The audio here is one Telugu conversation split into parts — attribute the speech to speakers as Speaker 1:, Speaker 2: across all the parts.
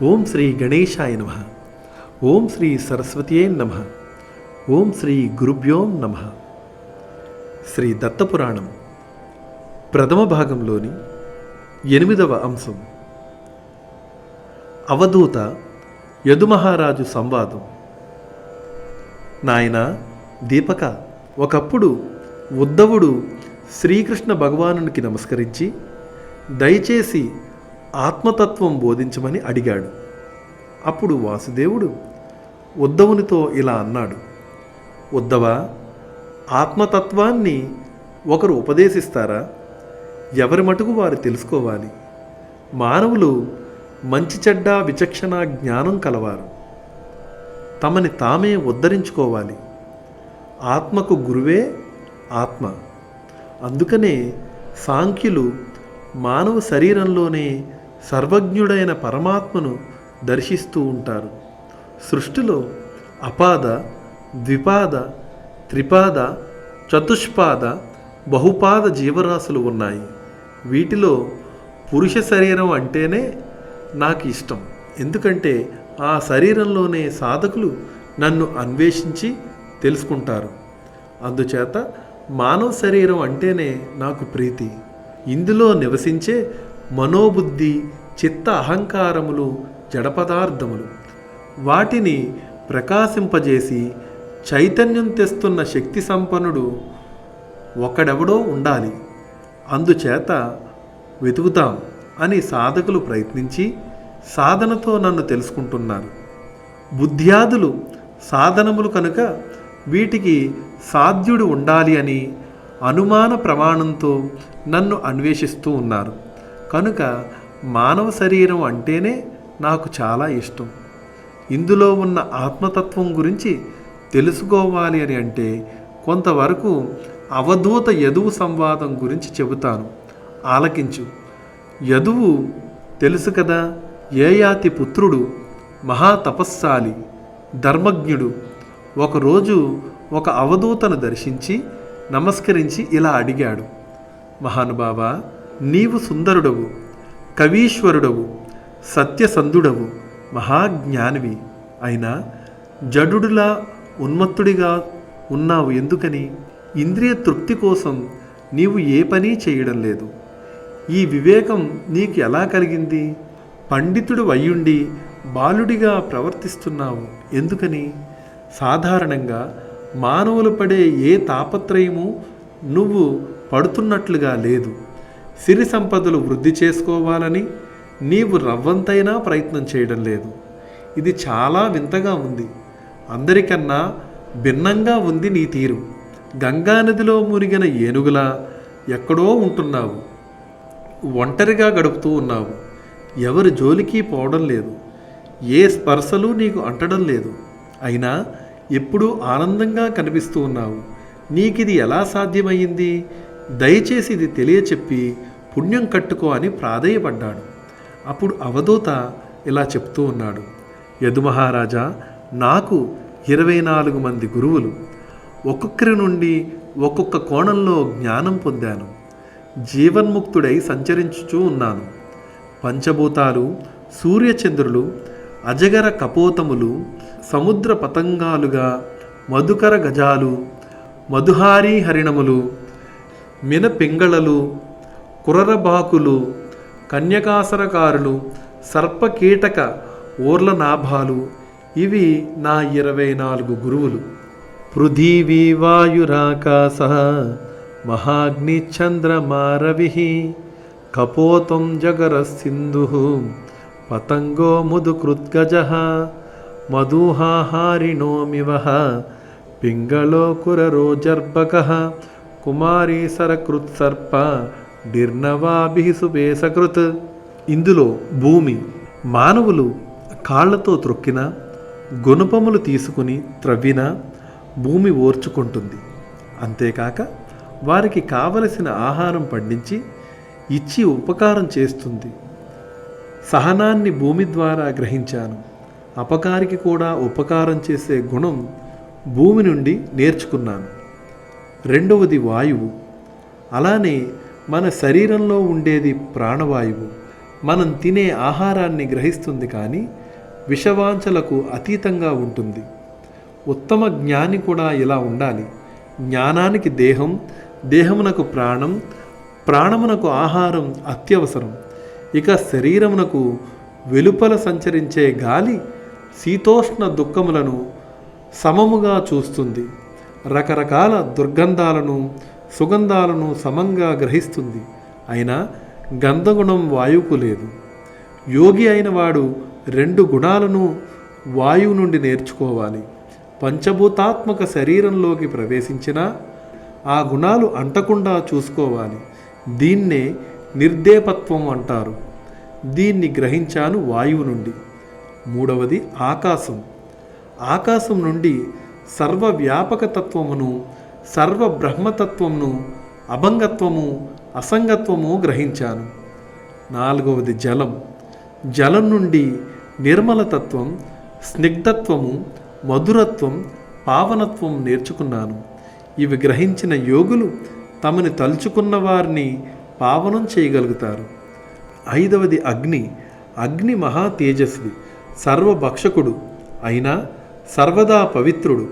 Speaker 1: ఓం శ్రీ గణేశాయ నమః. ఓం శ్రీ సరస్వతియే నమః. ఓం శ్రీ గురుభ్యోం నమః. శ్రీ దత్తపురాణం ప్రథమ భాగంలోని 8వ అంశం, అవధూత యదుమహారాజు సంవాదం. నాయనా దీపక, ఒకప్పుడు ఉద్ధవుడు శ్రీకృష్ణ భగవానునికి నమస్కరించి దయచేసి ఆత్మతత్వం బోధించమని అడిగాడు. అప్పుడు వాసుదేవుడు ఉద్ధవునితో ఇలా అన్నాడు: ఉద్ధవ, ఆత్మతత్వాన్ని ఒకరు ఉపదేశిస్తారా? ఎవరి మటుకు వారు తెలుసుకోవాలి. మానవులు మంచి చెడ్డ విచక్షణ జ్ఞానం కలవారు. తమని తామే ఉద్ధరించుకోవాలి. ఆత్మకు గురువే ఆత్మ. అందుకనే సాంఖ్యులు మానవ శరీరంలోనే సర్వజ్ఞుడైన పరమాత్మను దర్శిస్తూ ఉంటారు. సృష్టిలో అపాద, ద్విపాద, త్రిపాద, చతుష్పాద, బహుపాద జీవరాశులు ఉన్నాయి. వీటిలో పురుష శరీరం అంటేనే నాకు ఇష్టం. ఎందుకంటే ఆ శరీరంలోనే సాధకులు నన్ను అన్వేషించి తెలుసుకుంటారు. అందుచేత మానవ శరీరం అంటేనే నాకు ప్రీతి. ఇందులో నివసించే మనోబుద్ధి, చిత్త, అహంకారములు జడ పదార్థములు. వాటిని ప్రకాశింపజేసి చైతన్యం తెస్తున్న శక్తి సంపన్నుడు ఒకడెవడో ఉండాలి. అందుచేత వెతుకుతాం అని సాధకులు ప్రయత్నించి సాధనతో నన్ను తెలుసుకుంటున్నారు. బుద్ధ్యాదులు సాధనములు కనుక వీటికి సాధ్యుడు ఉండాలి అని అనుమాన ప్రమాణంతో నన్ను అన్వేషిస్తూ ఉన్నారు. కనుక మానవ శరీరం అంటేనే నాకు చాలా ఇష్టం. ఇందులో ఉన్న ఆత్మతత్వం గురించి తెలుసుకోవాలి అని అంటే కొంతవరకు అవధూత యదువు సంవాదం గురించి చెబుతాను, ఆలకించు. యదువు తెలుసు కదా, ఏయాతి పుత్రుడు, మహాతపస్శాలి, ధర్మజ్ఞుడు. ఒకరోజు ఒక అవధూతను దర్శించి నమస్కరించి ఇలా అడిగాడు: మహానుభావా, నీవు సుందరుడవు, కవీశ్వరుడవు, సత్యసంధుడవు, మహాజ్ఞానివి. అయినా జడుడులా ఉన్మత్తుడిగా ఉన్నావు. ఎందుకని? ఇంద్రియ తృప్తి కోసం నీవు ఏ పని చేయడం లేదు. ఈ వివేకం నీకు ఎలా కలిగింది? పండితుడు అయ్యుండి బాలుడిగా ప్రవర్తిస్తున్నావు. ఎందుకని? సాధారణంగా మానవులు పడే ఏ తాపత్రయము నువ్వు పడుతున్నట్లుగా లేదు. సిరి సంపదలు వృద్ధి చేసుకోవాలని నీవు రవ్వంతైనా ప్రయత్నం చేయడం లేదు. ఇది చాలా వింతగా ఉంది. అందరికన్నా భిన్నంగా ఉంది నీ తీరు. గంగానదిలో మునిగిన ఏనుగులా ఎక్కడో ఉంటున్నావు. ఒంటరిగా గడుపుతూ ఉన్నావు. ఎవరి జోలికి పోవడం లేదు. ఏ స్పర్శలు నీకు అంటడం లేదు. అయినా ఎప్పుడూ ఆనందంగా కనిపిస్తూ ఉన్నావు. నీకిది ఎలా సాధ్యమయ్యింది? దయచేసి ఇది తెలియచెప్పి పుణ్యం కట్టుకో అని ప్రాధేయపడ్డాడు. అప్పుడు అవధూత ఇలా చెప్తూ ఉన్నాడు: యదుమహారాజా, నాకు 24 మంది గురువులు. ఒక్కొక్కరి నుండి ఒక్కొక్క కోణంలో జ్ఞానం పొందాను. జీవన్ముక్తుడై సంచరించుచూ ఉన్నాను. పంచభూతాలు, సూర్యచంద్రులు, అజగర కపోతములు, సముద్ర పతంగాలుగా, మధుకర గజాలు, మధుహారీ హరిణములు, మినపింగళలు, కురరబాకులు, కన్యకాసరకారులు, సర్పకీటక ఊర్లనాభాలు, ఇవి నా 24 గురువులు. పృథివీ వాయురాకాశ మహాగ్నిచంద్రమారవి కపోతం జగరసింధు పతంగో ముదుకృద్గజ మధుహాహారిణోమివ పింగళో కురరోజర్భక కుమారీ సరకృత్సర్ప డిర్నవాభిసుపేసకృత్. ఇందులో భూమి, మానవులు కాళ్లతో త్రొక్కిన, గుణపములు తీసుకుని త్రవ్విన భూమి ఓర్చుకుంటుంది. అంతేకాక వారికి కావలసిన ఆహారం పండించి ఇచ్చి ఉపకారం చేస్తుంది. సహనాన్ని భూమి ద్వారా గ్రహించాను. అపకారికి కూడా ఉపకారం చేసే గుణం భూమి నుండి నేర్చుకున్నాను. రెండవది వాయువు. అలానే మన శరీరంలో ఉండేది ప్రాణవాయువు. మనం తినే ఆహారాన్ని గ్రహిస్తుంది, కానీ విషవాంఛలకు అతీతంగా ఉంటుంది. ఉత్తమ జ్ఞాని కూడా ఇలా ఉండాలి. జ్ఞానానికి దేహం, దేహమునకు ప్రాణం, ప్రాణమునకు ఆహారం అత్యవసరం. ఇక శరీరమునకు వెలుపల సంచరించే గాలి శీతోష్ణ దుఃఖములను సమముగా చూస్తుంది. రకరకాల దుర్గంధాలను, సుగంధాలను సమంగా గ్రహిస్తుంది. అయినా గంధగుణం వాయువుకు లేదు. యోగి అయిన వాడు 2 గుణాలను వాయువు నుండి నేర్చుకోవాలి. పంచభూతాత్మక శరీరంలోకి ప్రవేశించినా ఆ గుణాలు అంటకుండా చూసుకోవాలి. దీన్నే నిర్దేపత్వం అంటారు. దీన్ని గ్రహించాను వాయువు నుండి. 3వది ఆకాశం. ఆకాశం నుండి సర్వవ్యాపకతత్వమును, సర్వబ్రహ్మతత్వమును, అభంగత్వము, అసంగత్వము గ్రహించాను. 4వది జలం. జలం నుండి నిర్మలతత్వం, స్నిగ్ధత్వము, మధురత్వం, పావనత్వం నేర్చుకున్నాను. ఇవి గ్రహించిన యోగులు తమని తలుచుకున్న వారిని పావనం చేయగలుగుతారు. 5వది అగ్ని. అగ్ని మహా తేజస్వి, సర్వభక్షకుడు, అయినా సర్వదా పవిత్రుడు,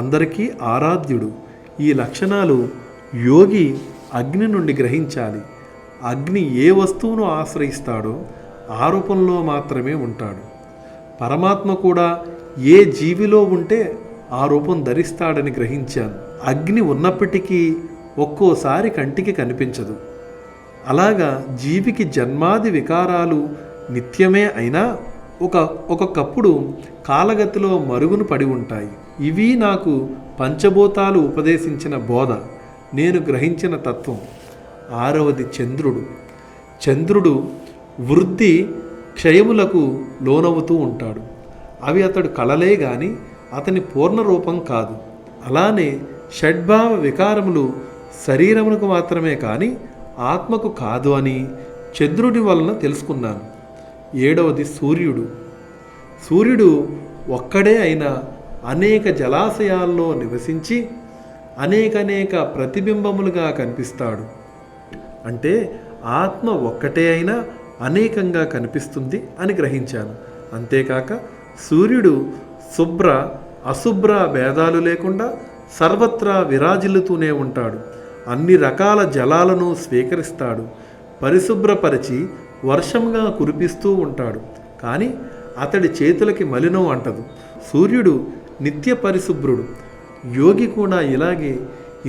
Speaker 1: అందరికీ ఆరాధ్యుడు. ఈ లక్షణాలు యోగి అగ్ని నుండి గ్రహించాలి. అగ్ని ఏ వస్తువును ఆశ్రయిస్తాడో ఆ రూపంలో మాత్రమే ఉంటాడు. పరమాత్మ కూడా ఏ జీవిలో ఉంటే ఆ రూపం ధరిస్తాడని గ్రహించాను. అగ్ని ఉన్నప్పటికీ ఒక్కోసారి కంటికి కనిపించదు. అలాగా జీవికి జన్మాది వికారాలు నిత్యమే అయినా ఒక్కొక్కప్పుడు కాలగతిలో మరుగున పడి ఉంటాయి. ఇవి నాకు పంచభూతాలు ఉపదేశించిన బోధ, నేను గ్రహించిన తత్వం. 6వది చంద్రుడు. చంద్రుడు వృద్ధి క్షయములకు లోనవుతూ ఉంటాడు. అవి అతడు కళలే గాని అతని పూర్ణ రూపం కాదు. అలానే షడ్భావ వికారములు శరీరమునకు మాత్రమే కానీ ఆత్మకు కాదు అని చంద్రుడి వలన తెలుసుకున్నాను. 7వది సూర్యుడు. సూర్యుడు ఒక్కడే అయినా అనేక జలాశయాల్లో నివసించి అనేక ప్రతిబింబములుగా కనిపిస్తాడు. అంటే ఆత్మ ఒక్కటే అయినా అనేకంగా కనిపిస్తుంది అని గ్రహించాను. అంతేకాక సూర్యుడు శుభ్ర అశుభ్ర భేదాలు లేకుండా సర్వత్రా విరాజిల్లుతూనే ఉంటాడు. అన్ని రకాల జలాలను స్వీకరిస్తాడు. పరిశుభ్రపరిచి వర్షంగా కురిపిస్తూ ఉంటాడు. కానీ అతడి చేతులకి మలినం అంటదు. సూర్యుడు నిత్య పరిశుభ్రుడు. యోగి కూడా ఇలాగే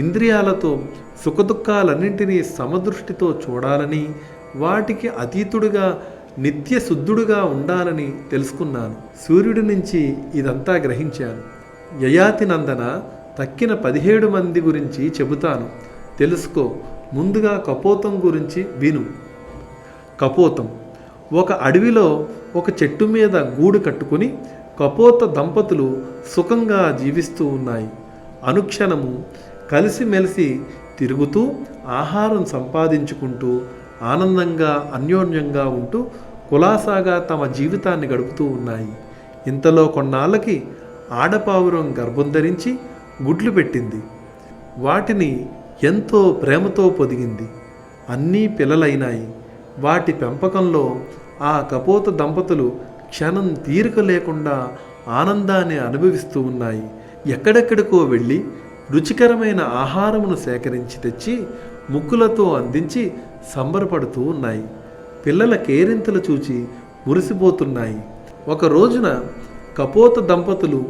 Speaker 1: ఇంద్రియాలతో సుఖదుఖాలన్నింటినీ సమదృష్టితో చూడాలని, వాటికి అతీతుడుగా నిత్య శుద్ధుడుగా ఉండాలని తెలుసుకున్నాను. సూర్యుడి నుంచి ఇదంతా గ్రహించాను. యయాతి నందన, తక్కిన 17 మంది గురించి చెబుతాను, తెలుసుకో. ముందుగా కపోతం గురించి విను. కపోతం ఒక అడవిలో ఒక చెట్టు మీద గూడు కట్టుకుని కపోత దంపతులు సుఖంగా జీవిస్తూ ఉన్నాయి. అనుక్షణము కలిసిమెలిసి తిరుగుతూ ఆహారం సంపాదించుకుంటూ ఆనందంగా అన్యోన్యంగా ఉంటూ కులాసాగా తమ జీవితాన్ని గడుపుతూ ఉన్నాయి. ఇంతలో కొన్నాళ్ళకి ఆడపావురం గర్భం ధరించి గుడ్లు పెట్టింది. వాటిని ఎంతో ప్రేమతో పొదిగింది. అన్నీ పిల్లలైనాయి. వాటి పెంపకంలో ఆ కపోత దంపతులు క్షణం తీరిక లేకుండా ఆనందాన్ని అనుభవిస్తూ ఉన్నాయి. ఎక్కడెక్కడికో వెళ్ళి రుచికరమైన ఆహారమును సేకరించి తెచ్చి ముక్కులతో అందించి సంబరపడుతూ ఉన్నాయి. పిల్లల కేరింతలు చూచి మురిసిపోతున్నాయి. ఒక రోజున కపోత దంపతులు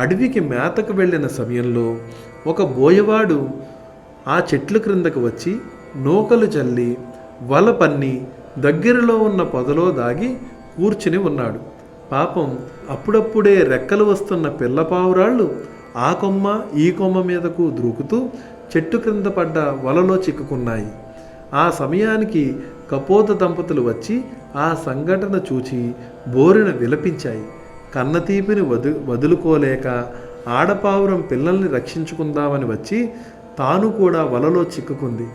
Speaker 1: అడవికి మేతకు వెళ్ళిన సమయంలో ఒక బోయవాడు ఆ చెట్ల క్రిందకు వచ్చి నూకలు చల్లి వల పన్ని దగ్గరలో ఉన్న పొదలో దాగి కూర్చుని ఉన్నాడు. పాపం అప్పుడప్పుడే రెక్కలు వస్తున్న పిల్లపావురాళ్ళు ఆ కొమ్మ ఈ కొమ్మ మీదకు దూకుతూ చెట్టు క్రింద పడ్డ వలలో చిక్కుకున్నాయి. ఆ సమయానికి కపోత దంపతులు వచ్చి ఆ సంఘటన చూచి బోరున విలపించాయి. కన్నతీపిని వదులుకోలేక ఆడపావురం పిల్లల్ని రక్షించుకుందామని వచ్చి తాను కూడా వలలో చిక్కుకుంది.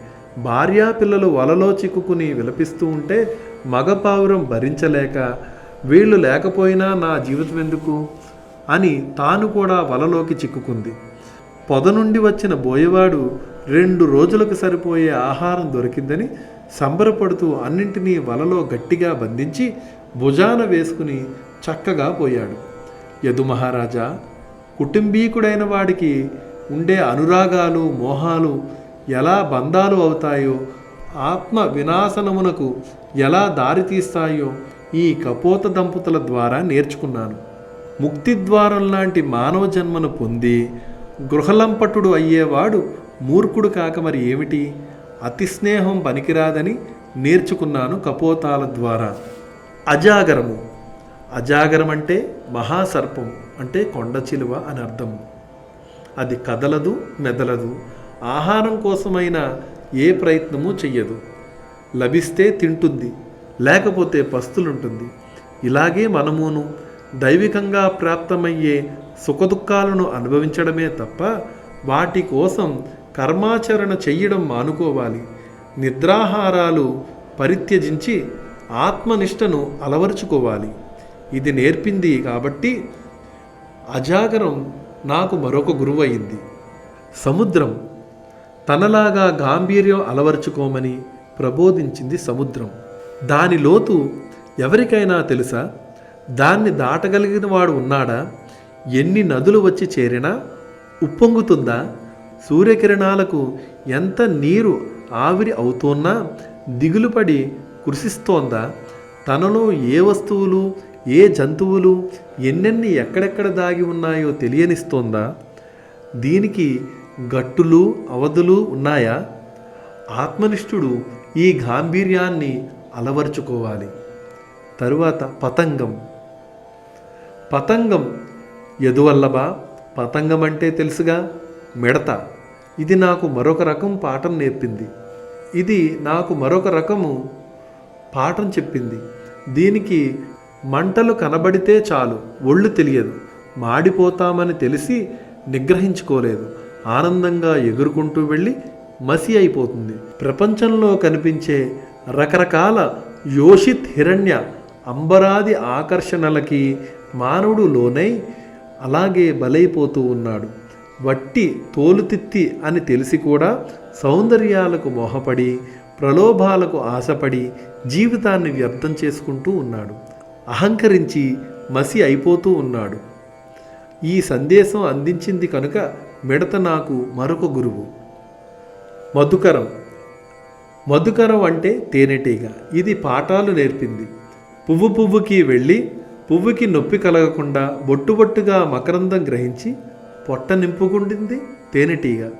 Speaker 1: భార్యా పిల్లలు వలలో చిక్కుకుని విలపిస్తూ ఉంటే మగపావురం భరించలేక వీళ్ళు లేకపోయినా నా జీవితం ఎందుకు అని తాను కూడా వలలోకి చిక్కుకుంది. పొద నుండి వచ్చిన బోయవాడు 2 రోజులకు సరిపోయే ఆహారం దొరికిందని సంబరపడుతూ అన్నింటినీ వలలో గట్టిగా బంధించి భుజాన వేసుకుని చక్కగా పోయాడు. యదు మహారాజా, కుటుంబీకుడైన వాడికి ఉండే అనురాగాలు మోహాలు ఎలా బంధాలు అవుతాయో, ఆత్మ వినాశనమునకు ఎలా దారితీస్తాయో ఈ కపోత దంపతుల ద్వారా నేర్చుకున్నాను. ముక్తిద్వారం లాంటి మానవ జన్మను పొంది గృహలంపటుడు అయ్యేవాడు మూర్ఖుడు కాక మరి ఏమిటి? అతి స్నేహం పనికిరాదని నేర్చుకున్నాను కపోతాల ద్వారా. అజాగరము. అజాగరం అంటే మహాసర్పం, అంటే కొండ చిలువ అని అర్థము. అది కదలదు, మెదలదు, ఆహారం కోసమైనా ఏ ప్రయత్నము చెయ్యదు. లభిస్తే తింటుంది, లేకపోతే పస్తులుంటుంది. ఇలాగే మనమును దైవికంగా ప్రాప్తమయ్యే సుఖదుఖాలను అనుభవించడమే తప్ప వాటి కోసం కర్మాచరణ చెయ్యడం మానుకోవాలి. నిద్రాహారాలు పరిత్యజించి ఆత్మనిష్టను అలవరుచుకోవాలి. ఇది నేర్పింది కాబట్టి అజాగరం నాకు మరొక గురువు అయింది. సముద్రం. తనలాగా గాంభీర్యం అలవరుచుకోమని ప్రబోధించింది సముద్రం. దాని లోతు ఎవరికైనా తెలుసా? దాన్ని దాటగలిగిన వాడు ఉన్నాడా? ఎన్ని నదులు వచ్చి చేరినా ఉప్పొంగుతుందా? సూర్యకిరణాలకు ఎంత నీరు ఆవిరి అవుతోన్నా దిగులుపడి కృషిస్తోందా? తనలో ఏ వస్తువులు, ఏ జంతువులు ఎన్నెన్ని ఎక్కడెక్కడ దాగి ఉన్నాయో తెలియనిస్తోందా? దీనికి గట్టులు అవధులు ఉన్నాయా? ఆత్మనిష్ఠుడు ఈ గాంభీర్యాన్ని అలవర్చుకోవాలి. తరువాత పతంగం. పతంగం యదువల్లభ. పతంగం అంటే తెలుసుగా, మిడత. ఇది నాకు మరొక రకం పాఠం నేర్పింది. ఇది నాకు మరొక రకము పాఠం చెప్పింది. దీనికి మంటలు కనబడితే చాలు, ఒళ్ళు తెలియదు. మాడిపోతామని తెలిసి నిగ్రహించుకోలేదు. ఆనందంగా ఎగురుకుంటూ వెళ్ళి మసి అయిపోతుంది. ప్రపంచంలో కనిపించే రకరకాల యోషిత్ హిరణ్య అంబరాది ఆకర్షణలకి మానవుడు లోనై అలాగే బలైపోతూ ఉన్నాడు. వట్టి తోలుతిత్తి అని తెలిసి కూడా సౌందర్యాలకు మోహపడి ప్రలోభాలకు ఆశపడి జీవితాన్ని వ్యర్థం చేసుకుంటూ ఉన్నాడు. అహంకరించి మసి అయిపోతూ ఉన్నాడు. ఈ సందేశం అందించింది కనుక మిడత నాకు మరొక గురువు. మధుకరం. మధుకరం అంటే తేనెటీగ. ఇది పాఠాలు నేర్పింది. పువ్వుకి వెళ్ళి పువ్వుకి నొప్పి కలగకుండా బొట్టుగా మకరందం గ్రహించి పొట్ట నింపుకుంటుంది తేనెటీగ.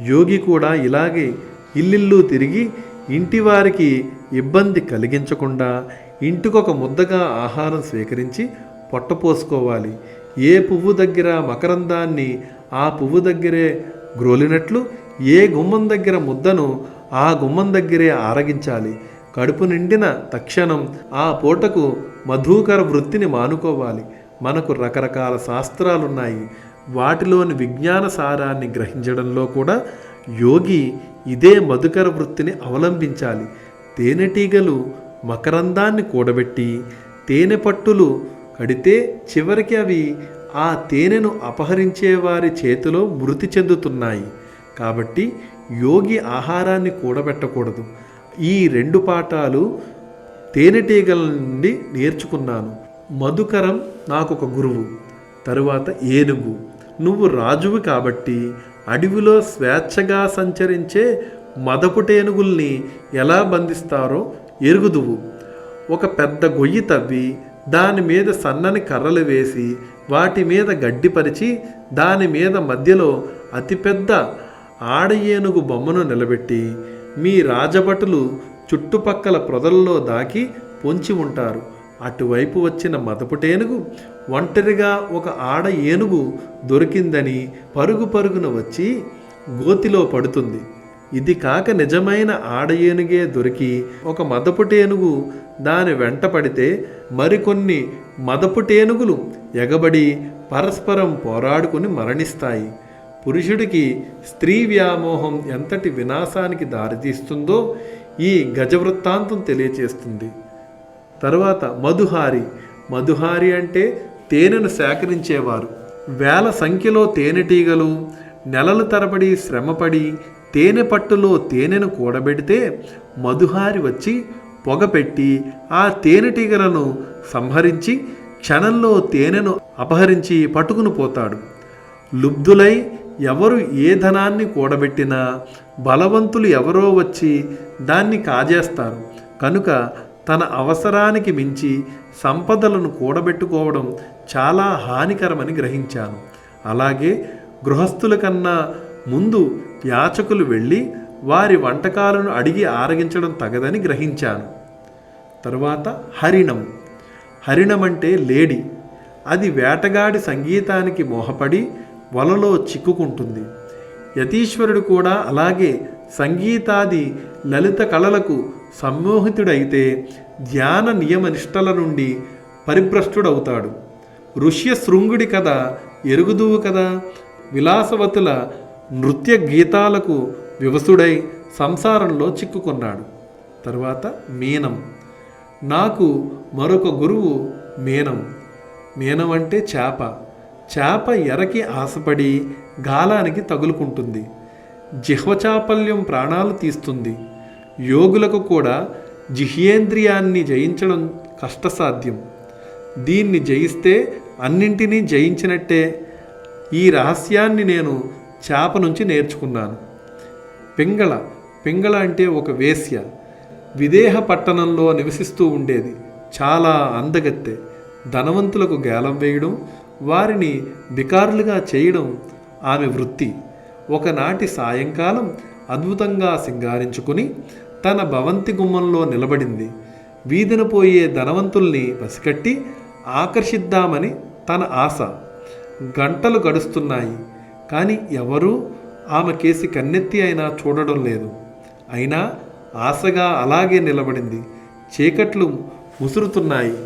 Speaker 1: యోగి కూడా ఇలాగే ఇల్లిల్లు తిరిగి ఇంటివారికి ఇబ్బంది కలిగించకుండా ఇంటికొక ముద్దగా ఆహారం స్వీకరించి పొట్ట పోసుకోవాలి. ఏ పువ్వు దగ్గర మకరందాన్ని ఆ పువ్వు దగ్గరే గ్రోలినట్లు ఏ గుమ్మం దగ్గర ముద్దను ఆ గుమ్మం దగ్గరే ఆరగించాలి. కడుపు నిండిన తక్షణం ఆ పూటకు మధుకర వృత్తిని మానుకోవాలి. మనకు రకరకాల శాస్త్రాలున్నాయి. వాటిలోని విజ్ఞాన సారాన్ని గ్రహించడంలో కూడా యోగి ఇదే మధుకర వృత్తిని అవలంబించాలి. తేనెటీగలు మకరందాన్ని కూడబెట్టి తేనె పట్టులు కడితే చివరికి అవి ఆ తేనెను అపహరించే వారి చేతిలో మృతి చెందుతున్నాయి. కాబట్టి యోగి ఆహారాన్ని కూడబెట్టకూడదు. ఈ రెండు పాఠాలు తేనెటీగల నుండి నేర్చుకున్నాను. మధుకరం నాకు ఒక గురువు. తరువాత ఏనుగు. నువ్వు రాజువి కాబట్టి అడవిలో స్వేచ్ఛగా సంచరించే మదపుటేనుగుల్ని ఎలా బంధిస్తారో ఎరుగుదువు. ఒక పెద్ద గొయ్యి తవ్వి దాని మీద సన్నని కర్రలు వేసి వాటి మీద గడ్డిపరిచి దాని మీద మధ్యలో అతిపెద్ద ఆడ ఏనుగు బొమ్మను నిలబెట్టి మీ రాజభటులు చుట్టుపక్కల ప్రొదల్లో దాకి పొంచి ఉంటారు. అటువైపు వచ్చిన మదపుటేనుగు ఒంటరిగా ఒక ఆడ ఏనుగు దొరికిందని పరుగున వచ్చి గోతిలో పడుతుంది. ఇది కాక నిజమైన ఆడ ఏనుగే దొరికి ఒక మదపుటేనుగు దాని వెంట పడితే మరికొన్ని మదపుటేనుగులు ఎగబడి పరస్పరం పోరాడుకుని మరణిస్తాయి. పురుషుడికి స్త్రీ వ్యామోహం ఎంతటి వినాశానికి దారితీస్తుందో ఈ గజవృత్తాంతం తెలియచేస్తుంది. తర్వాత మధుహారి. మధుహారి అంటే తేనెను సేకరించేవారు. వేల సంఖ్యలో తేనెటీగలు నెలల తరబడి శ్రమపడి తేనె పట్టులో తేనెను కూడబెడితే మధుహారి వచ్చి పొగ పెట్టి ఆ తేనెటీగలను సంహరించి క్షణంలో తేనెను అపహరించి పట్టుకుని పోతాడు. లుబ్ధులై ఎవరు ఏ ధనాన్ని కూడబెట్టినా బలవంతులు ఎవరో వచ్చి దాన్ని కాజేస్తారు. కనుక తన అవసరానికి మించి సంపదలను కూడబెట్టుకోవడం చాలా హానికరమని గ్రహించాను. అలాగే గృహస్థుల కన్నా ముందు యాచకులు వెళ్ళి వారి వంటకాలను అడిగి ఆరగించడం తగదని గ్రహించాను. తరువాత హరిణం. హరిణం అంటే లేడి. అది వేటగాడి సంగీతానికి మోహపడి వలలో చిక్కుకుంటుంది. యతీశ్వరుడు కూడా అలాగే సంగీతాది లలిత కళలకు సమ్మోహితుడైతే ధ్యాన నియమనిష్టల నుండి పరిభ్రష్టుడవుతాడు. ఋష్యశృంగుడి కథ ఎరుగుదువు కదా. విలాసవతుల నృత్య గీతాలకు వివసుడై సంసారంలో చిక్కుకున్నాడు. తర్వాత మీనం. నాకు మరొక గురువు మీనం. మీనం అంటే చేప. చేప ఎరకి ఆశపడి గాలానికి తగులుకుంటుంది. జిహ్వచాపల్యం ప్రాణాలు తీస్తుంది. యోగులకు కూడా జిహ్యేంద్రియాన్ని జయించడం కష్టసాధ్యం. దీన్ని జయిస్తే అన్నింటినీ జయించినట్టే. ఈ రహస్యాన్ని నేను చేప నుంచి నేర్చుకున్నాను. పింగళ. పింగళ అంటే ఒక వేశ్య. విదేహ పట్టణంలో నివసిస్తూ ఉండేది. చాలా అందగత్తె. ధనవంతులకు గేలం వేయడం, వారిని బికారులుగా చేయడం ఆమె వృత్తి. ఒకనాటి సాయంకాలం అద్భుతంగా సింగారించుకుని తన భవంతి గుమ్మంలో నిలబడింది. వీధిన పోయే ధనవంతుల్ని పసికట్టి ఆకర్షిద్దామని తన ఆశ. గంటలు గడుస్తున్నాయి, కానీ ఎవరూ ఆమె కేసి కన్నెత్తి అయినా చూడడం లేదు. అయినా ఆశగా అలాగే నిలబడింది. చీకట్లు ముసురుతున్నాయి.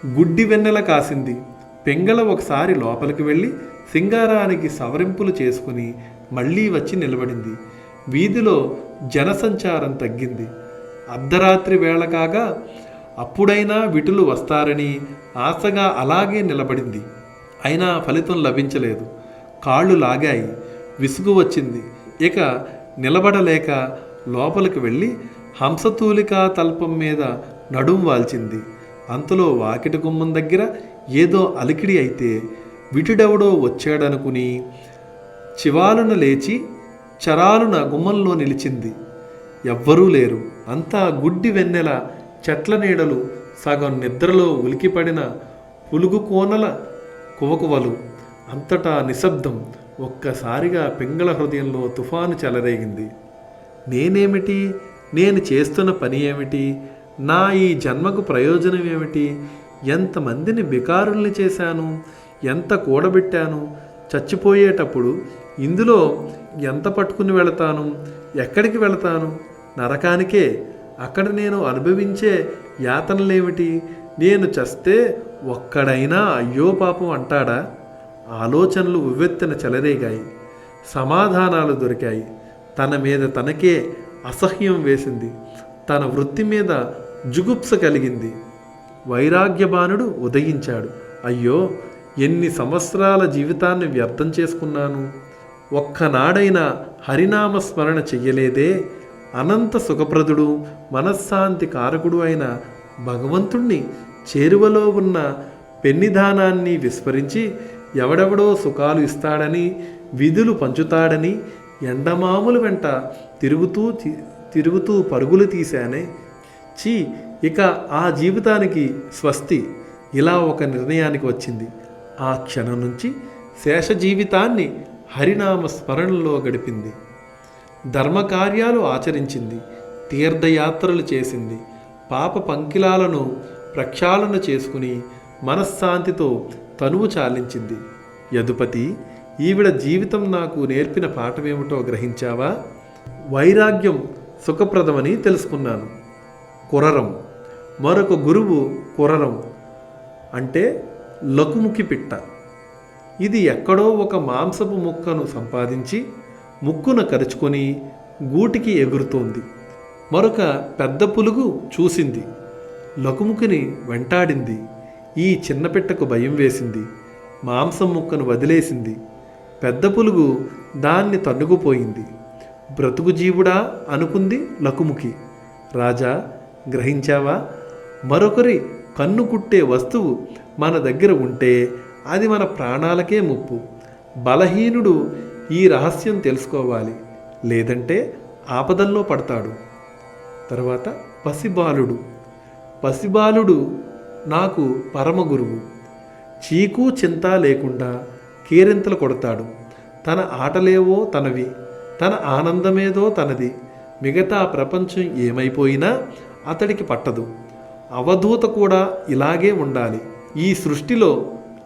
Speaker 1: గుడ్డి వెన్నెల కాసింది. పింగళ ఒకసారి లోపలికి వెళ్ళి సింగారానికి సవరింపులు చేసుకుని మళ్ళీ వచ్చి నిలబడింది. వీధిలో జనసంచారం తగ్గింది. అర్ధరాత్రి వేళ కాగా అప్పుడైనా విటులు వస్తారని ఆశగా అలాగే నిలబడింది. అయినా ఫలితం లభించలేదు. కాళ్ళు లాగాయి. విసుగు వచ్చింది. ఇక నిలబడలేక లోపలికి వెళ్ళి హంసతూలికా తల్పం మీద నడుం వాల్చింది. అంతలో వాకిటి గుమ్మం దగ్గర ఏదో అలికిడి అయితే విటుడెవడో వచ్చాడనుకుని చివాలున లేచి చరాలున గుమ్మంలో నిలిచింది. ఎవ్వరూ లేరు. అంతా గుడ్డి వెన్నెల, చెట్ల నీడలు, సగం నిద్రలో ఉలికిపడిన పులుగు కోనల కువకువలు. అంతటా నిశ్శబ్దం. ఒక్కసారిగా పింగళ హృదయంలో తుఫాను చెలరేగింది. నేనేమిటి? నేను చేస్తున్న పని ఏమిటి? నా ఈ జన్మకు ప్రయోజనం ఏమిటి? ఎంతమందిని బికారుల్ని చేశాను, ఎంత కూడబెట్టాను. చచ్చిపోయేటప్పుడు ఇందులో ఎంత పట్టుకుని వెళతాను? ఎక్కడికి వెళతాను? నరకానికే. అక్కడ నేను అనుభవించే యాతనలేమిటి? నేను చస్తే ఒక్కడైనా అయ్యో పాపం అంటాడా? ఆలోచనలు ఉవ్వెత్తిన చెలరేగాయి. సమాధానాలు దొరికాయి. తన మీద తనకే అసహ్యం వేసింది. తన వృత్తి మీద జుగుప్స కలిగింది. వైరాగ్యబానుడు ఉదయించాడు. అయ్యో, ఎన్ని సంవత్సరాల జీవితాన్ని వ్యర్థం చేసుకున్నాను. ఒక్కనాడైనా హరినామ స్మరణ చెయ్యలేదే. అనంత సుఖప్రదుడు, మనశ్శాంతి కారకుడు అయిన భగవంతుణ్ణి చేరువలో ఉన్న పెన్నిధానాన్ని విస్మరించి ఎవడెవడో సుఖాలు ఇస్తాడని, విధులు పంచుతాడని ఎండమాముల వెంట తిరుగుతూ పరుగులు తీశానే. చీ, ఇక ఆ జీవితానికి స్వస్తి. ఇలా ఒక నిర్ణయానికి వచ్చింది. ఆ క్షణం నుంచి శేష జీవితాన్ని హరినామ స్మరణలో గడిపింది. ధర్మకార్యాలు ఆచరించింది. తీర్థయాత్రలు చేసింది. పాప పంకిలాలను ప్రక్షాళన చేసుకుని మనశ్శాంతితో తనువు చాలించింది. యదుపతి, ఈవిడ జీవితం నాకు నేర్పిన పాఠమేమిటో గ్రహించావా? వైరాగ్యం సుఖప్రదమని తెలుసుకున్నాను. కురరం. మరొక గురువు కురరం అంటే లకుముకి పిట్ట. ఇది ఎక్కడో ఒక మాంసపు ముక్కను సంపాదించి ముక్కున కరుచుకొని గూటికి ఎగురుతోంది. మరొక పెద్ద పులుగు చూసింది. లకుముకిని వెంటాడింది. ఈ చిన్న పిట్టకు భయం వేసింది. మాంసం ముక్కను వదిలేసింది. పెద్ద పులుగు దాన్ని తన్నుకుపోయింది. బ్రతుకు జీవుడా అనుకుంది లకుముకి. రాజా, గ్రహించావా? మరొకరి కన్ను కుట్టే వస్తువు మన దగ్గర ఉంటే అది మన ప్రాణాలకే ముప్పు. బలహీనుడు ఈ రహస్యం తెలుసుకోవాలి, లేదంటే ఆపదల్లో పడతాడు. తర్వాత పసిబాలుడు. పసిబాలుడు నాకు పరమ గురువు. చీకు చింత లేకుండా కేరింతలు కొడతాడు. తన ఆటలేవో తనవి, తన ఆనందమేదో తనది. మిగతా ప్రపంచం ఏమైపోయినా అతడికి పట్టదు. అవధూత కూడా ఇలాగే ఉండాలి. ఈ సృష్టిలో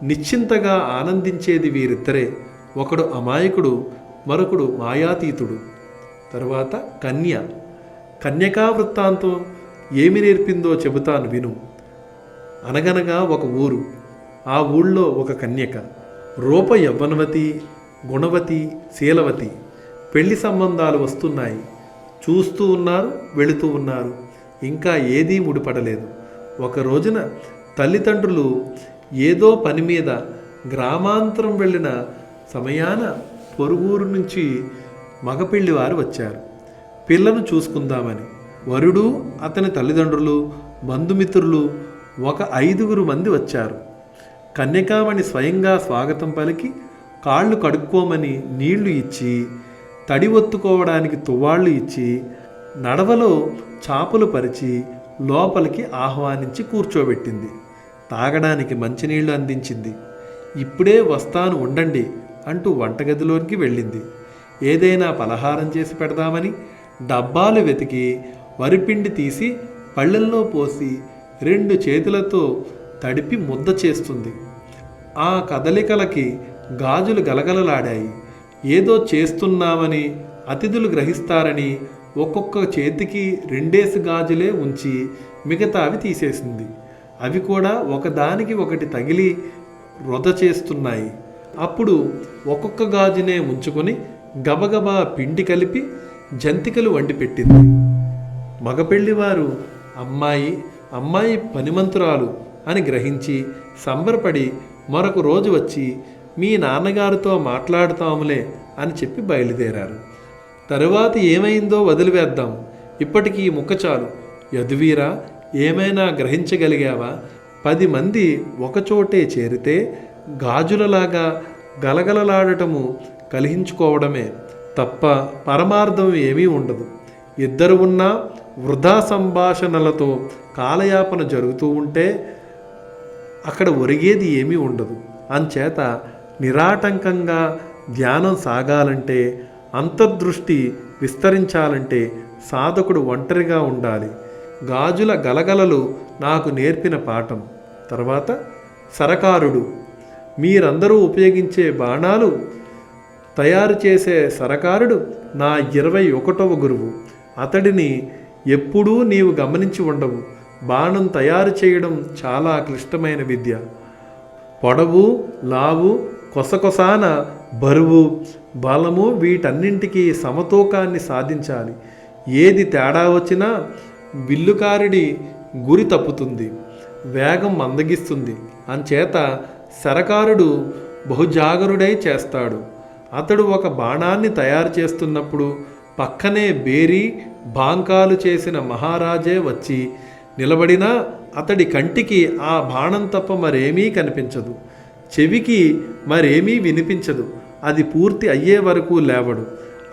Speaker 1: నిశ్చింతగా ఆనందించేది వీరిద్దరే. ఒకడు అమాయకుడు, మరొకడు మాయాతీతుడు. తర్వాత కన్య. కన్యకా వృత్తాంతం ఏమి నేర్పిందో చెబుతాను విను. అనగనగా ఒక ఊరు. ఆ ఊళ్ళో ఒక కన్యక. రూప యవ్వనవతి, గుణవతి, శీలవతి. పెళ్లి సంబంధాలు వస్తున్నాయి. చూస్తూ ఉన్నారు, వెళుతూ ఉన్నారు. ఇంకా ఏదీ ముడిపడలేదు. ఒక రోజున తల్లిదండ్రులు ఏదో పని మీద గ్రామాంతరం వెళ్ళిన సమయాన పొరుగురు నుంచి మగపెళ్లివారు వచ్చారు పిల్లను చూసుకుందామని. వరుడు, అతని తల్లిదండ్రులు, బంధుమిత్రులు ఒక 5 మంది వచ్చారు. కన్యకామణి స్వయంగా స్వాగతం పలికి కాళ్ళు కడుక్కోమని నీళ్లు ఇచ్చి, తడి ఒత్తుకోవడానికి తువ్వాళ్ళు ఇచ్చి, నడవలో చాపలు పరిచి లోపలికి ఆహ్వానించి కూర్చోబెట్టింది. తాగడానికి మంచినీళ్లు అందించింది. ఇప్పుడే వస్తాను ఉండండి అంటూ వంటగదిలోనికి వెళ్ళింది. ఏదైనా పలహారం చేసి పెడదామని డబ్బాలు వెతికి వరిపిండి తీసి పళ్ళెల్లో పోసి 2 చేతులతో తడిపి ముద్ద చేస్తుంది. ఆ కదలికలకి గాజులు గలగలలాడాయి. ఏదో చేస్తున్నామని అతిథులు గ్రహిస్తారని ఒక్కొక్క చేతికి 2 గాజులే ఉంచి మిగతావి తీసేసింది. అవి కూడా ఒకదానికి ఒకటి తగిలి వృధ చేస్తున్నాయి. అప్పుడు ఒక్కొక్క గాజునే ఉంచుకొని గబగబా పిండి కలిపి జంతికలు వండి పెట్టింది. మగపెళ్లివారు అమ్మాయి పనిమంతురాలు అని గ్రహించి సంబరపడి మరొక రోజు వచ్చి మీ నాన్నగారితో మాట్లాడుతాములే అని చెప్పి బయలుదేరారు. తరువాత ఏమైందో వదిలివేద్దాం, ఇప్పటికీ ముక్క చాలు. యదువీరా, ఏమైనా గ్రహించగలిగావా? 10 మంది ఒకచోటే చేరితే గాజులలాగా గలగలలాడటము కలిగించుకోవడమే తప్ప పరమార్థం ఏమీ ఉండదు. 2 ఉన్నా వృధా సంభాషణలతో కాలయాపన జరుగుతూ ఉంటే అక్కడ ఒరిగేది ఏమీ ఉండదు. అంచేత నిరాటంకంగా ధ్యానం సాగాలంటే, అంతర్దృష్టి విస్తరించాలంటే సాధకుడు ఒంటరిగా ఉండాలి. గాజుల గలగలలు నాకు నేర్పిన పాఠం. తర్వాత సరకారుడు. మీరందరూ ఉపయోగించే బాణాలు తయారు చేసే సరకారుడు నా 21వ గురువు. అతడిని ఎప్పుడూ నీవు గమనించి ఉండవు. బాణం తయారు చేయడం చాలా క్లిష్టమైన విద్య. పొడవు, లావు, కొసకొసాన బరువు, బలము వీటన్నింటికీ సమతూకాన్ని సాధించాలి. ఏది తేడా వచ్చినా విల్లుకారుడి గురి తప్పుతుంది, వేగం మందగిస్తుంది. అంచేత సరకారుడు బహుజాగరుడై చేస్తాడు. అతడు ఒక బాణాన్ని తయారు చేస్తున్నప్పుడు పక్కనే బేరీ బాంకాలు చేసిన మహారాజే వచ్చి నిలబడినా అతడి కంటికి ఆ బాణం తప్ప మరేమీ కనిపించదు, చెవికి మరేమీ వినిపించదు. అది పూర్తి అయ్యే వరకు లేవడు.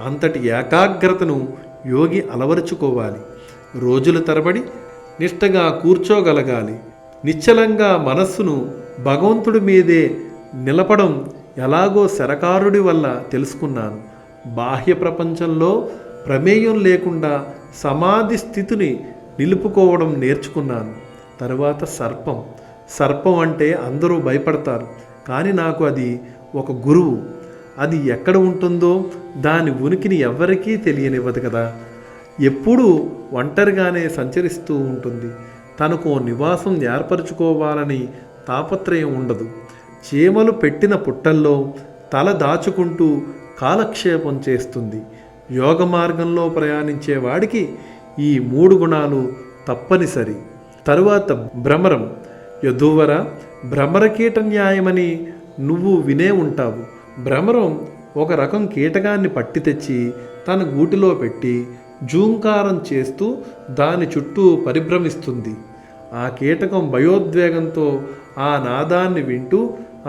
Speaker 1: అంతటి ఏకాగ్రతను యోగి అలవరుచుకోవాలి. రోజుల తరబడి నిష్టగా కూర్చోగలగాలి. నిశ్చలంగా మనస్సును భగవంతుడి మీదే నిలపడం ఎలాగో సరకారుడి వల్ల తెలుసుకున్నాను. బాహ్య ప్రపంచంలో ప్రమేయం లేకుండా సమాధి స్థితిని నిలుపుకోవడం నేర్చుకున్నాను. తరువాత సర్పం అంటే అందరూ భయపడతారు, కానీ నాకు అది ఒక గురువు. అది ఎక్కడ ఉంటుందో దాని ఉనికిని ఎవ్వరికీ తెలియనివ్వదు కదా. ఎప్పుడూ ఒంటరిగానే సంచరిస్తూ ఉంటుంది. తనకు నివాసం ఏర్పరచుకోవాలని తాపత్రయం ఉండదు. చీమలు పెట్టిన పుట్టల్లో తల దాచుకుంటూ కాలక్షేపం చేస్తుంది. యోగ మార్గంలో ప్రయాణించే వాడికి ఈ 3 గుణాలు తప్పనిసరి. తరువాత భ్రమరం. యదువర, భ్రమరకీట న్యాయమని నువ్వు వినే ఉంటావు. భ్రమరం ఒక రకం కీటకాన్ని పట్టి తెచ్చి తన గూటిలో పెట్టి జూంకారం చేస్తూ దాని చుట్టూ పరిభ్రమిస్తుంది. ఆ కీటకం భయోద్వేగంతో ఆ నాదాన్ని వింటూ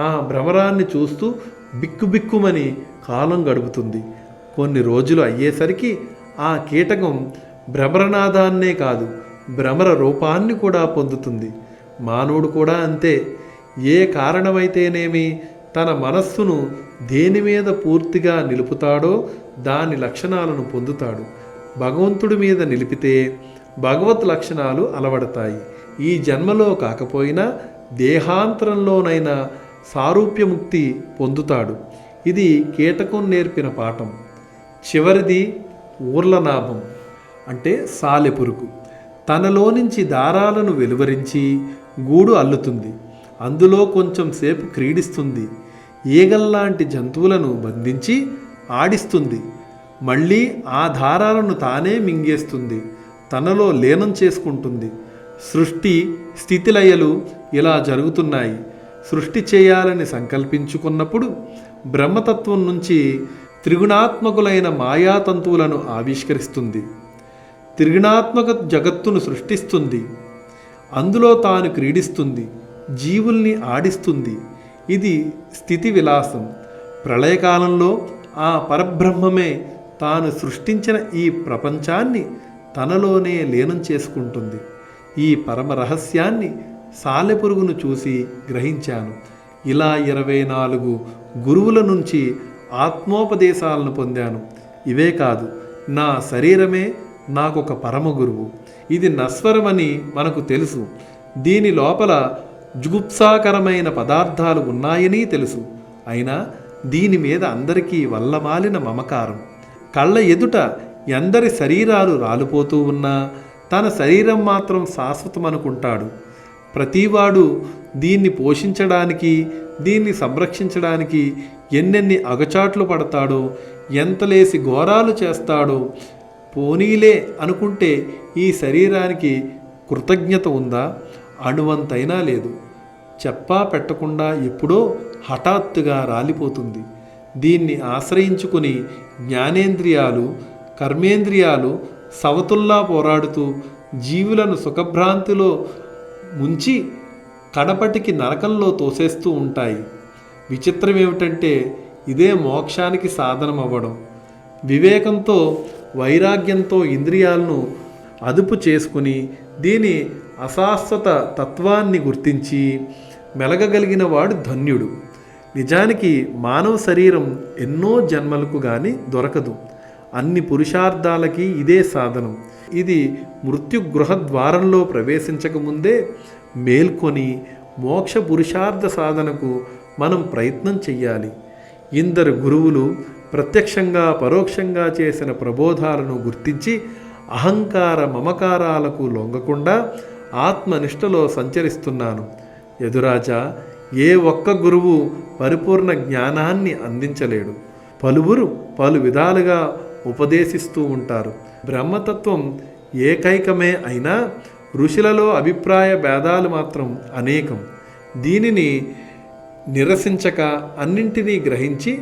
Speaker 1: ఆ భ్రమరాన్ని చూస్తూ బిక్కుబిక్కుమని కాలం గడుపుతుంది. కొన్ని రోజులు అయ్యేసరికి ఆ కీటకం భ్రమరనాదాన్నే కాదు, భ్రమర రూపాన్ని కూడా పొందుతుంది. మానవుడు కూడా అంతే. ఏ కారణమైతేనేమి తన మనస్సును దేని మీద పూర్తిగా నిలుపుతాడో దాని లక్షణాలను పొందుతాడు. భగవంతుడి మీద నిలిపితే భగవత్ లక్షణాలు అలవడతాయి. ఈ జన్మలో కాకపోయినా దేహాంతరంలోనైనా సారూప్యముక్తి పొందుతాడు. ఇది కీటకం నేర్పిన పాఠం. చివరిది ఊర్లనాభం అంటే సాలెపురుగు. తనలో నుంచి దారాలను వెలువరించి గూడు అల్లుతుంది. అందులో కొంచెం సేపు క్రీడిస్తుంది. ఈగల్లాంటి జంతువులను బంధించి ఆడిస్తుంది. మళ్ళీ ఆ దారాలను తానే మింగేస్తుంది, తనలో లీనం చేసుకుంటుంది. సృష్టి స్థితిలయలు ఇలా జరుగుతున్నాయి. సృష్టి చేయాలని సంకల్పించుకున్నప్పుడు బ్రహ్మతత్వం నుంచి త్రిగుణాత్మకులైన మాయాతంతువులను ఆవిష్కరిస్తుంది. త్రిగుణాత్మక జగత్తును సృష్టిస్తుంది. అందులో తాను క్రీడిస్తుంది, జీవుల్ని ఆడిస్తుంది. ఇది స్థితి విలాసం. ప్రళయకాలంలో ఆ పరబ్రహ్మమే తాను సృష్టించిన ఈ ప్రపంచాన్ని తనలోనే లీనం చేసుకుంటుంది. ఈ పరమ రహస్యాన్ని సాలెపురుగును చూసి గ్రహించాను. ఇలా 24 గురువుల నుంచి ఆత్మోపదేశాలను పొందాను. ఇవే కాదు, నా శరీరమే నాకొక పరమ గురువు. ఇది నశ్వరమని మనకు తెలుసు. దీని లోపల జుగుప్సాకరమైన పదార్థాలు ఉన్నాయని తెలుసు. అయినా దీని మీద అందరికీ వల్లమాలిన మమకారం. కళ్ళ ఎదుట ఎందరి శరీరాలు రాలిపోతూ ఉన్నా తన శరీరం మాత్రం శాశ్వతమనుకుంటాడు. ప్రతివాడు దీన్ని పోషించడానికి, దీన్ని సంరక్షించడానికి ఎన్నెన్ని అగచాట్లు పడతాడో, ఎంతలేసి ఘోరాలు చేస్తాడో. పోనీలే అనుకుంటే ఈ శరీరానికి కృతజ్ఞత ఉందా? అణువంతైనా లేదు. చెప్పా పెట్టకుండా ఎప్పుడో హఠాత్తుగా రాలిపోతుంది. దీన్ని ఆశ్రయించుకుని జ్ఞానేంద్రియాలు, కర్మేంద్రియాలు సవతుల్లా పోరాడుతూ జీవులను సుఖభ్రాంతిలో ముంచి కడపటికి నరకంలో తోసేస్తూ ఉంటాయి. విచిత్రం ఏమిటంటే ఇదే మోక్షానికి సాధనం అవ్వడం. వివేకంతో, వైరాగ్యంతో ఇంద్రియాలను అదుపు చేసుకుని దీని అశాశ్వత తత్వాన్ని గుర్తించి మెలగగలిగిన వాడు ధన్యుడు. నిజానికి మానవ శరీరం ఎన్నో జన్మలకు గాని దొరకదు. అన్ని పురుషార్థాలకి ఇదే సాధనం. ఇది మృత్యు గృహద్వారంలో ప్రవేశించకముందే మేల్కొని మోక్ష పురుషార్థ సాధనకు మనం ప్రయత్నం చెయ్యాలి. ఇందరు గురువులు ప్రత్యక్షంగా పరోక్షంగా చేసిన ప్రబోధాలను గుర్తించి అహంకార మమకారాలకు లొంగకుండా ఆత్మనిష్టలో సంచరిస్తున్నాను. యదురాజా, ఏ ఒక్క గురువు పరిపూర్ణ జ్ఞానాన్ని అందించలేడు. పలువురు పలు విధాలుగా ఉపదేశిస్తూ ఉంటారు. బ్రహ్మతత్వం ఏకైకమే అయినా ఋషులలో అభిప్రాయ భేదాలు మాత్రం అనేకం. దీనిని నిరసించక అన్నింటినీ గ్రహించి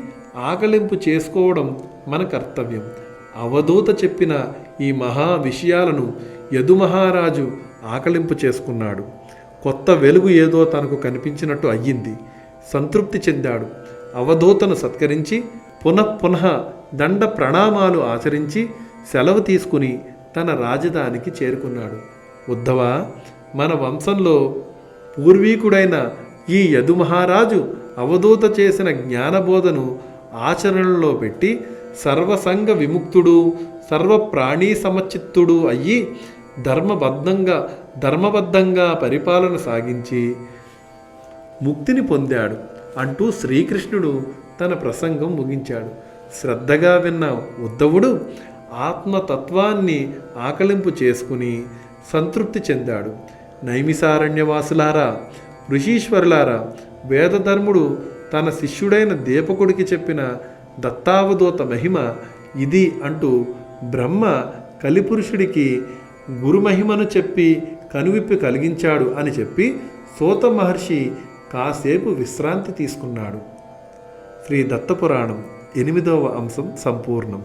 Speaker 1: ఆకలింపు చేసుకోవడం మన కర్తవ్యం. అవధూత చెప్పిన ఈ మహా విషయాలను యదుమహారాజు ఆకలింపు చేసుకున్నాడు. కొత్త వెలుగు ఏదో తనకు కనిపించినట్టు అయ్యింది. సంతృప్తి చెందాడు. అవధూతను సత్కరించి పునః దండ ప్రణామాలు ఆచరించి సెలవు తీసుకుని తన రాజధానికి చేరుకున్నాడు. ఉద్ధవ, మన వంశంలో పూర్వీకుడైన ఈ యదుమహారాజు అవధూత చేసిన జ్ఞానబోధను ఆచరణలో పెట్టి సర్వసంగ విముక్తుడు, సర్వప్రాణీ సమచిత్తుడు అయ్యి ధర్మబద్ధంగా పరిపాలన సాగించి ముక్తిని పొందాడు అంటూ శ్రీకృష్ణుడు తన ప్రసంగం ముగించాడు. శ్రద్ధగా విన్న ఉద్ధవుడు ఆత్మతత్వాన్ని ఆకలింపు చేసుకుని సంతృప్తి చెందాడు. నైమిసారణ్యవాసులారా, ఋషీశ్వరులారా, వేదధర్ముడు తన శిష్యుడైన దీపకుడికి చెప్పిన దత్తావధూత మహిమ ఇది అంటూ బ్రహ్మ కలిపురుషుడికి గురుమహిమను చెప్పి కనువిప్పి కలిగించాడు అని చెప్పి సూత మహర్షి కాసేపు విశ్రాంతి తీసుకున్నాడు. శ్రీ దత్తపురాణం 8వ అంశం సంపూర్ణం.